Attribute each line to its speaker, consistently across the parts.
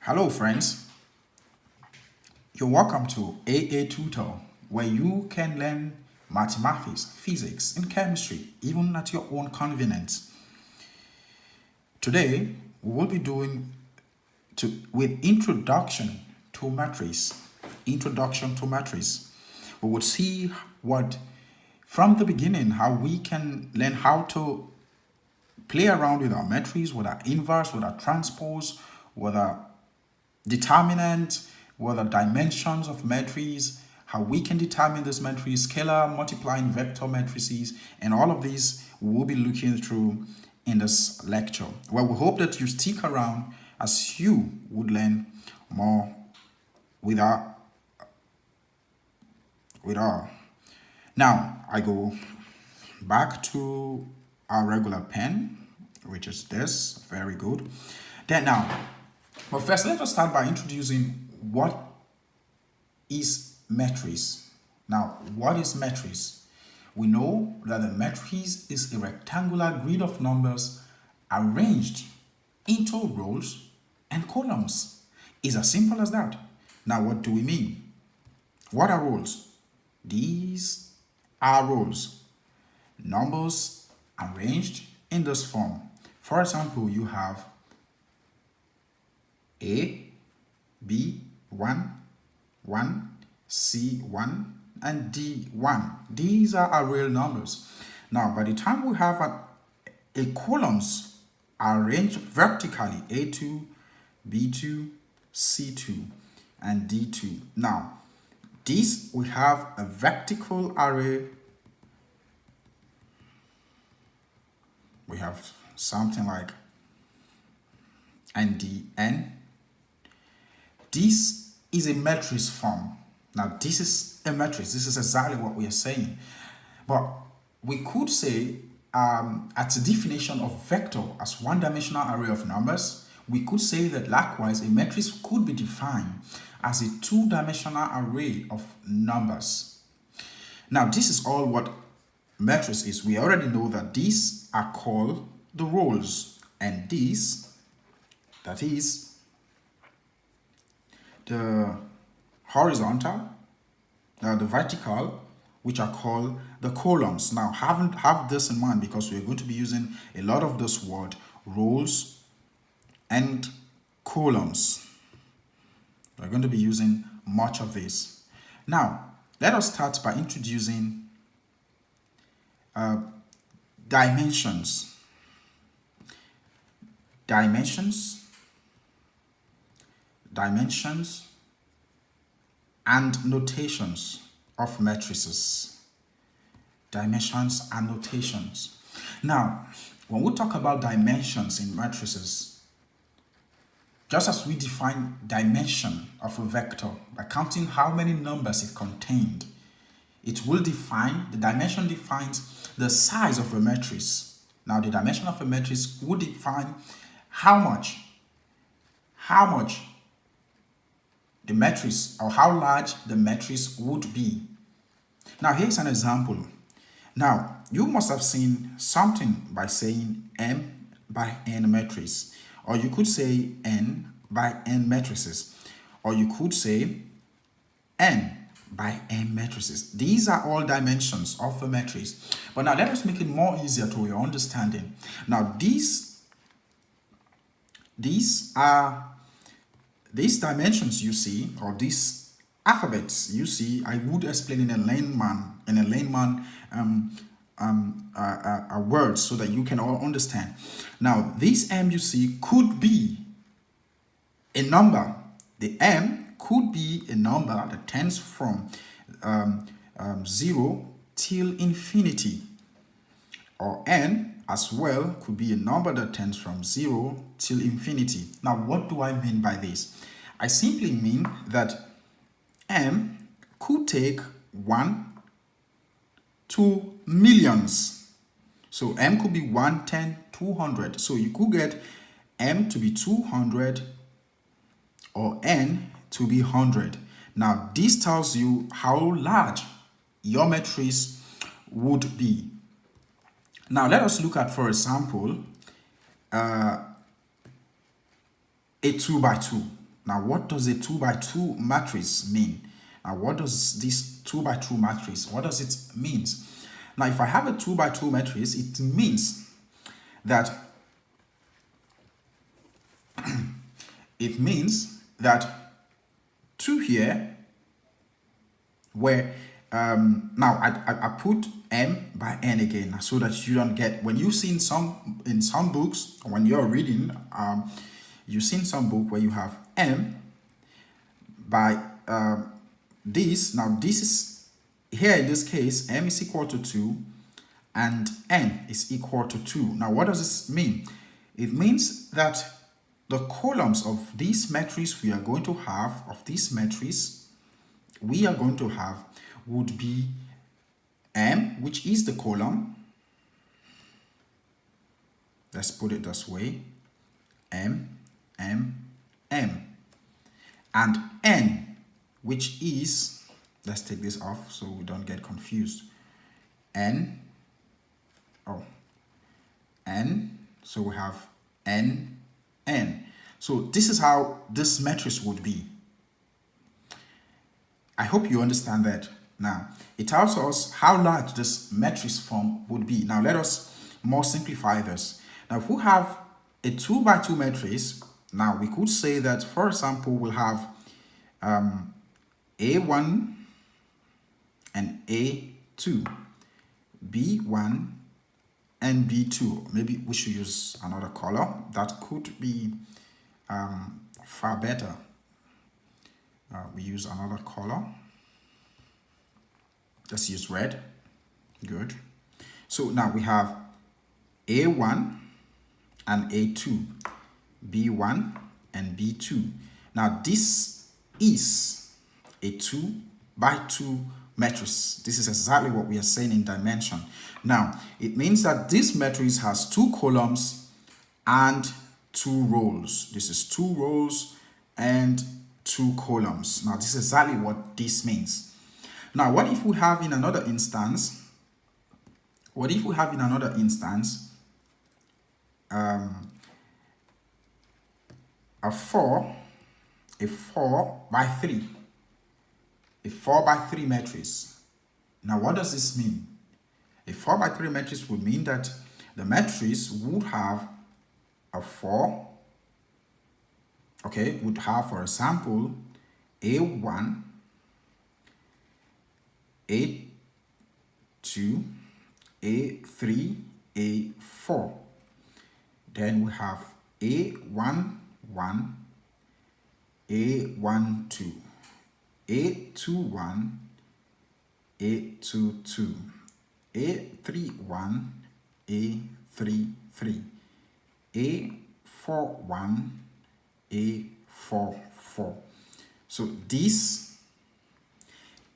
Speaker 1: Hello friends, you're welcome to AA Tutor, where you can learn mathematics, physics, and chemistry, even at your own convenience. Today, we will be doing with introduction to matrices. Introduction to matrices. We will see from the beginning, how we can learn how to play around with our matrices, with our inverse, with our transpose, with our determinant, what are dimensions of matrices, how we can determine this matrix, scalar, multiplying vector matrices, and all of these we will be looking through in this lecture. Well, we hope that you stick around as you would learn more with our. Now, I go back to our regular pen, which is this. Very good. Then now, but first, let us start by introducing what is matrix. Now, what is matrix? We know that a matrix is a rectangular grid of numbers arranged into rows and columns. It's as simple as that. Now, what do we mean? What are rows? These are rows. Numbers arranged in this form. For example, you have A, B, 1, 1, C, 1, and D, 1. These are our real numbers. Now, by the time we have a columns arranged vertically, A2, B2, C2, and D2. Now, this we have a vertical array. We have something like NDN. This is a matrix form. Now, this is a matrix. This is exactly what we are saying. But we could say, at the definition of vector as one-dimensional array of numbers, we could say that likewise a matrix could be defined as a two-dimensional array of numbers. Now, this is all what matrix is. We already know that these are called the rows, and these, that is the horizontal, the vertical, which are called the columns. Now, have this in mind because we're going to be using a lot of this word, rows and columns. We're going to be using much of this. Now, let us start by introducing dimensions. Dimensions and notations of matrices. Dimensions and notations. Now, when we talk about dimensions in matrices, just as we define dimension of a vector by counting how many numbers it contained, it will define, the dimension defines the size of a matrix. Now, the dimension of a matrix would define how much the matrix, or how large the matrix would be. Now, here's an example. Now, you must have seen something by saying M by N matrix, or you could say N by N matrices, or you could say N by N matrices. These are all dimensions of a matrix. But now let us make it more easier to your understanding. Now, these dimensions you see, or these alphabets you see, I would explain in a layman words so that you can all understand. Now, this M you see could be a number. The M could be a number that tends from 0 till infinity, or N as well could be a number that tends from 0 till infinity. Now, what do I mean by this? I simply mean that M could take 1 to millions. So M could be 1, 10, 200. So you could get M to be 200 or N to be 100. Now, this tells you how large your matrix would be. Now, let us look at, for example, a 2 by 2. Now, what does a 2 by 2 matrix mean? Now, what does this 2 by 2 matrix, what does it mean? Now, if I have a 2 by 2 matrix, it means that two here, where now I put m by n again, so that you don't get, when you see in some books, when you're reading, you've seen some book where you have m by this. Now this is, here in this case, m is equal to 2 and n is equal to 2. Now what does this mean? It means that the columns of this matrix we are going to have, would be m, which is the column. Let's put it this way: m, m, m. And n, which is, let's take this off so we don't get confused. N, so we have n, n. So this is how this matrix would be. I hope you understand that. Now, it tells us how large this matrix form would be. Now, let us more simplify this. Now, if we have a 2 by 2 matrix, now we could say that, for example, we'll have A1 and A2, B1 and B2. Maybe we should use another color. That could be far better. We use another color. Let's use red. Good. So now we have A1 and A2, B1 and B2. Now this is a 2 by 2 matrix. This is exactly what we are saying in dimension. Now it means that this matrix has 2 columns and 2 rows. This is 2 rows and 2 columns. Now this is exactly what this means. Now what if we have in another instance, a 4 by 3, a 4 by 3 matrix. Now what does this mean? A 4 by 3 matrix would mean that the matrix would have a 4, okay, would have, for example, A1, A2, A3, A4. Then we have A11, A12, A21, A22, A31, A33, A41, A44. So this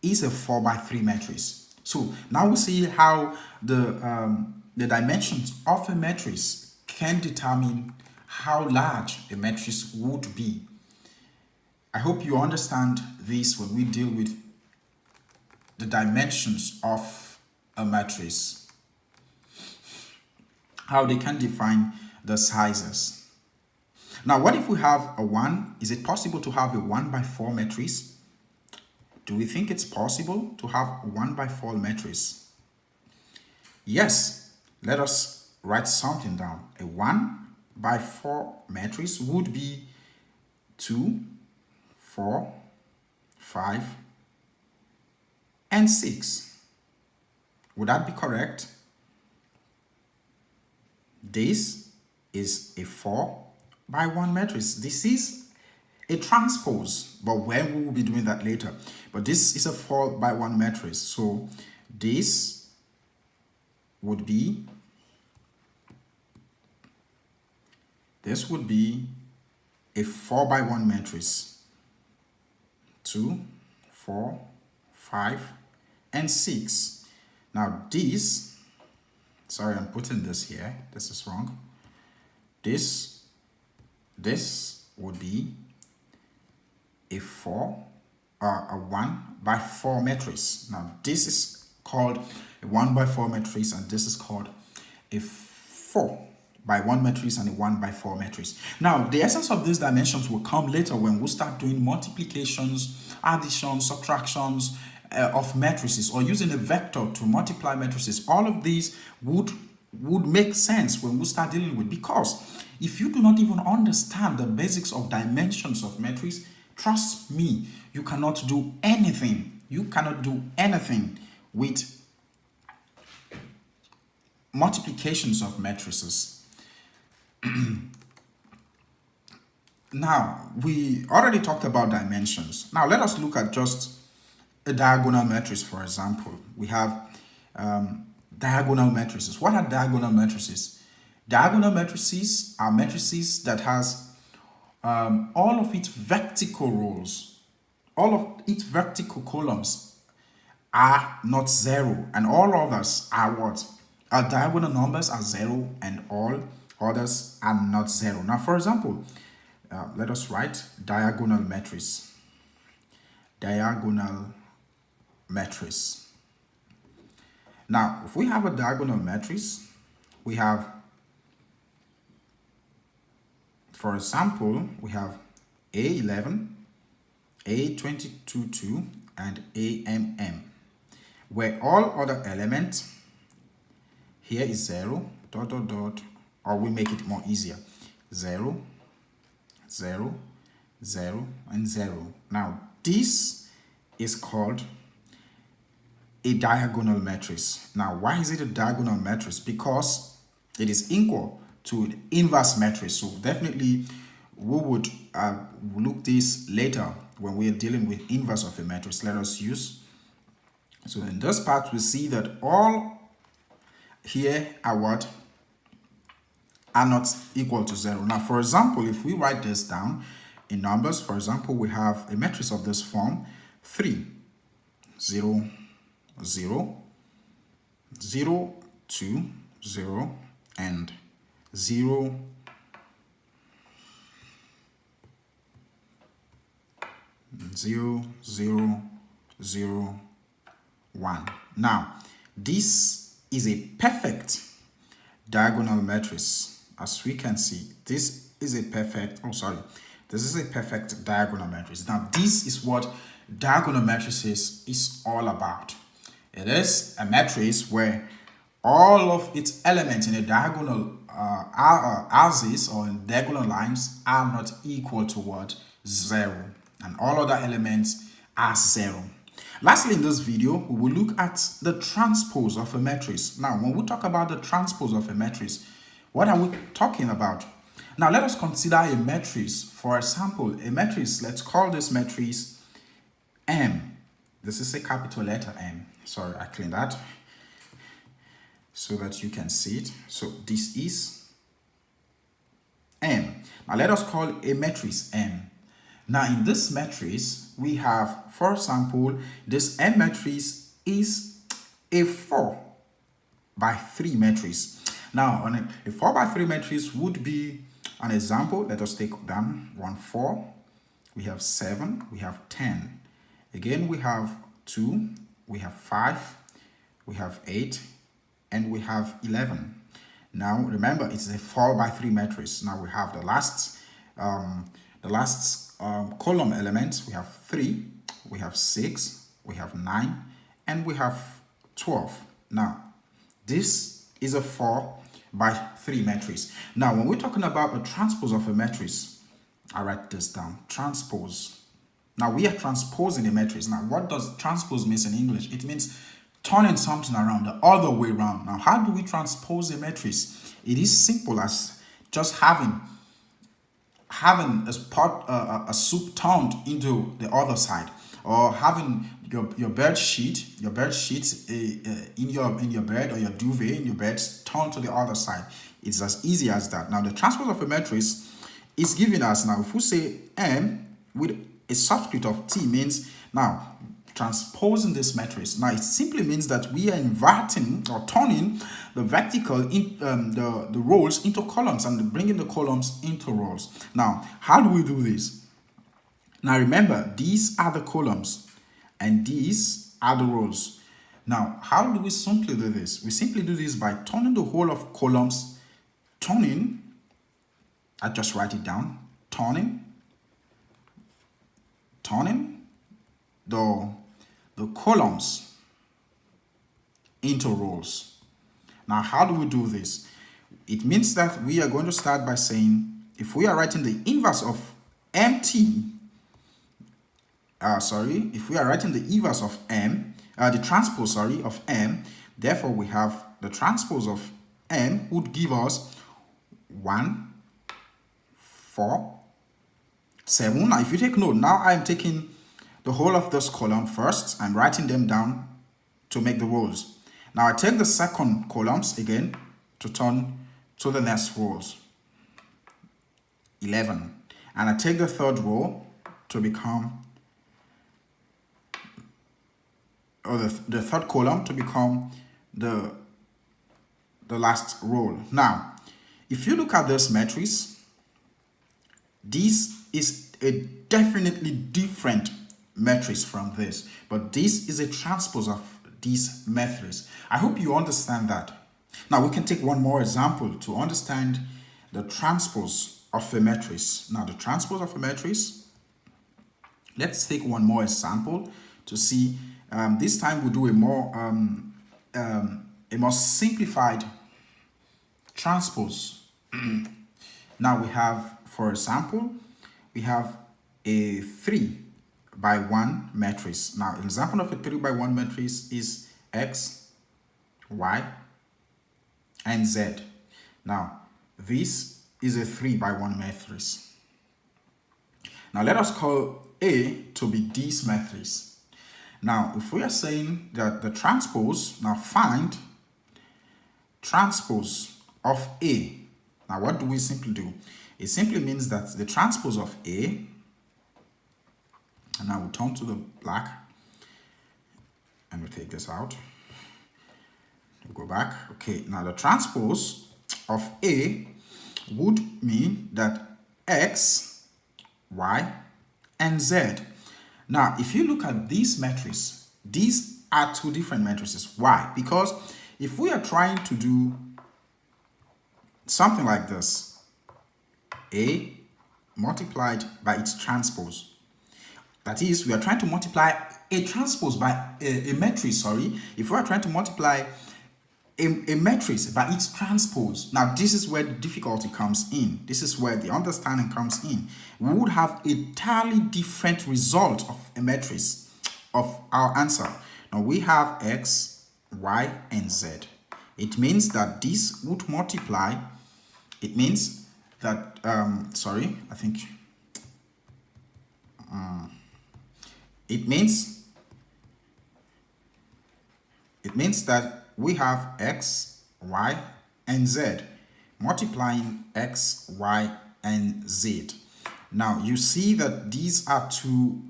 Speaker 1: is a 4 by 3 matrix. So now we see how the dimensions of a matrix can determine how large a matrix would be. I hope you understand this when we deal with the dimensions of a matrix, how they can define the sizes. Now, what if we have a 1? Is it possible to have a 1 by 4 matrix? Do we think it's possible to have a 1 by 4 matrix? Yes. Let us write something down. A 1 by 4 matrix would be 2, 4, 5, and 6. Would that be correct? This is a 4 by 1 matrix. This is a transpose, but when we will be doing that later. But this is a 4 by 1 matrix. So this would be a 4 by 1 matrix. 2, 4, 5, and 6. Now this, sorry, I'm putting this here. This is wrong. This would be a 1 by 4 matrix. Now this is called a 1 by 4 matrix, and this is called a 4 by 1 matrix and a 1 by 4 matrix. Now, the essence of these dimensions will come later when we start doing multiplications, additions, subtractions of matrices, or using a vector to multiply matrices. All of these would make sense when we start dealing with, because if you do not even understand the basics of dimensions of matrix, trust me, you cannot do anything. You cannot do anything with multiplications of matrices. Now, we already talked about dimensions. Now, let us look at just a diagonal matrix, for example. We have diagonal matrices. What are diagonal matrices? Diagonal matrices are matrices that has all of its vertical rows, all of its vertical columns are not zero, and all others are what? Our diagonal numbers are 0 and all others are not 0. Now, for example, let us write diagonal matrix. Diagonal matrix. Now, if we have a diagonal matrix, we have, for example, we have A11, A22, and AMM, where all other elements here is 0, dot, dot, dot, or we make it more easier, 0, 0, 0, and 0. Now, this is called a diagonal matrix. Now, why is it a diagonal matrix? Because it is equal to the inverse matrix. So definitely we would look this later when we are dealing with inverse of a matrix. Let us use. So in this part, we see that all here are what? Are not equal to 0. Now, for example, if we write this down in numbers, for example, we have a matrix of this form: 3, 0, 0, 0, 2, 0, and 0, 0, 0, 0, 1. Now, this is a perfect diagonal matrix. As we can see, this is a perfect, this is a perfect diagonal matrix. Now, this is what diagonal matrices is all about. It is a matrix where all of its elements in a diagonal axis or in diagonal lines are not equal to what? 0. And all other elements are 0. Lastly, in this video, we will look at the transpose of a matrix. Now, when we talk about the transpose of a matrix, what are we talking about? Now, let us consider a matrix. For example, a matrix, let's call this matrix M. This is a capital letter M. Sorry, I cleaned that so that you can see it. So this is M. Now, let us call a matrix M. Now, in this matrix, we have, for example, this M matrix is a 4 by 3 matrix. Now, on a 4 by 3 matrix would be an example. Let us take down 1, 4. We have 7. We have 10. Again, we have 2. We have 5. We have 8. And we have 11. Now, remember, it's a 4 by 3 matrix. Now, we have the last column elements. We have 3. We have 6. We have 9. And we have 12. Now, this is a 4 by 3 matrix. Now, when we're talking about a transpose of a matrix, I write this down, transpose. Now, we are transposing a matrix. Now, what does transpose mean in English? It means turning something around, the other way around. Now, how do we transpose a matrix? It is simple as just having a soup turned into the other side, or having your bed sheet in your bed, or your duvet in your bed turned to the other side. It's as easy as that. Now, the transpose of a matrix is giving us, now if we say M with a subscript of T, means now transposing this matrix. Now, it simply means that we are inverting or turning the vertical in the rows into columns and bringing the columns into rows. Now, how do we do this? Now, remember, these are the columns and these are the rows. Now, how do we simply do this? We simply do this by turning the whole of columns turning, I just write it down, turning the columns into rows. Now, how do we do this? It means that we are going to start by saying, if we are writing the inverse of MT, if we are writing the inverse of M, the transpose, of M, therefore we have the transpose of M would give us 1, 4, 7. Now, if you take note, now I'm taking the whole of this column first. I'm writing them down to make the rows. Now, I take the second columns again to turn to the next rows. 11. And I take the third row to become, or the third column to become the last row. Now, if you look at this matrix, this is a definitely different matrix from this, but this is a transpose of this matrix. I hope you understand that. Now, we can take one more example to understand the transpose of a matrix. Now, the transpose of a matrix, let's take one more example to see. This time we'll do a more simplified transpose. Now we have, for example, we have a 3 by 1 matrix. Now, an example of a 3 by 1 matrix is X, Y, and Z. Now, this is a 3 by 1 matrix. Now, let us call A to be this matrix. Now, if we are saying that the transpose, now find transpose of A. Now, what do we simply do? It simply means that the transpose of A, and now we turn to the black, and we take this out. We go back. Okay, now the transpose of A would mean that X, Y, and Z. Now, if you look at this matrix, these are two different matrices. Why? Because if we are trying to do something like this, A multiplied by its transpose, that is, we are trying to multiply a transpose by a matrix, if we are trying to multiply a matrix by its transpose. Now, this is where the difficulty comes in. This is where the understanding comes in. We would have a entirely different result of a matrix of our answer. Now, we have X, Y, and Z. It means that this would multiply. It means that, it means that we have X, Y, and Z, multiplying X, Y, and Z. Now, you see that these are two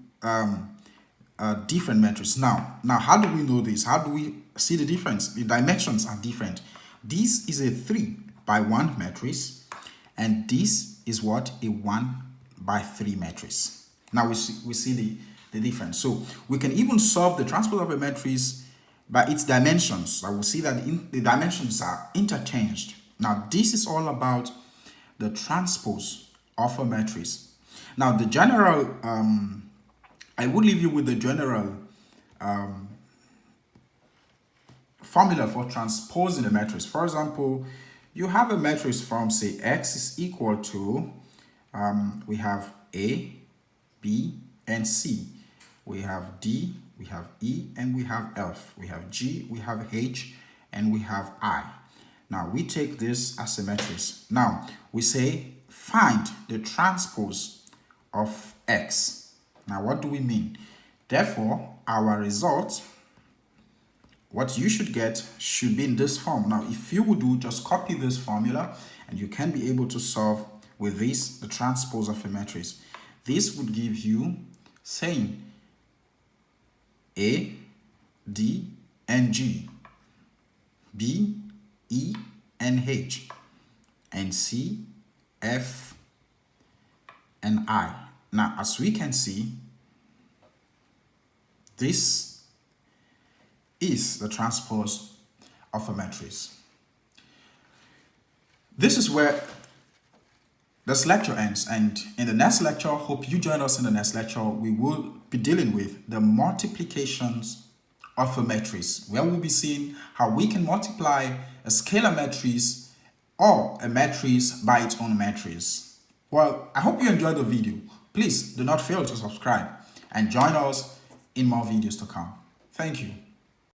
Speaker 1: different matrices. Now, how do we know this? How do we see the difference? The dimensions are different. This is a 3 by 1 matrix, and this is what? A 1 by 3 matrix. Now, we see the difference. So, we can even solve the transpose of a matrix by its dimensions. I will see that the dimensions are interchanged. Now, this is all about the transpose of a matrix. Now, the general, I would leave you with the general formula for transposing a matrix. For example, you have a matrix from, say, X is equal to, we have A, B, and C. We have D, we have E, and we have F. We have G, we have H, and we have I. Now, we take this as a matrix. Now, we say, find the transpose of X. Now, what do we mean? Therefore, our result, what you should get, should be in this form. Now, if you would do, just copy this formula, and you can be able to solve with this, the transpose of a matrix. This would give you, saying, A, D, and G, B, E, and H, and C, F, and I. Now, as we can see, this is the transpose of a matrix. This is where this lecture ends, and in the next lecture, hope you join us in the next lecture. We will be dealing with the multiplications of a matrix, where we'll be seeing how we can multiply a scalar matrix or a matrix by its own matrix. Well, I hope you enjoyed the video. Please do not fail to subscribe and join us in more videos to come. Thank you.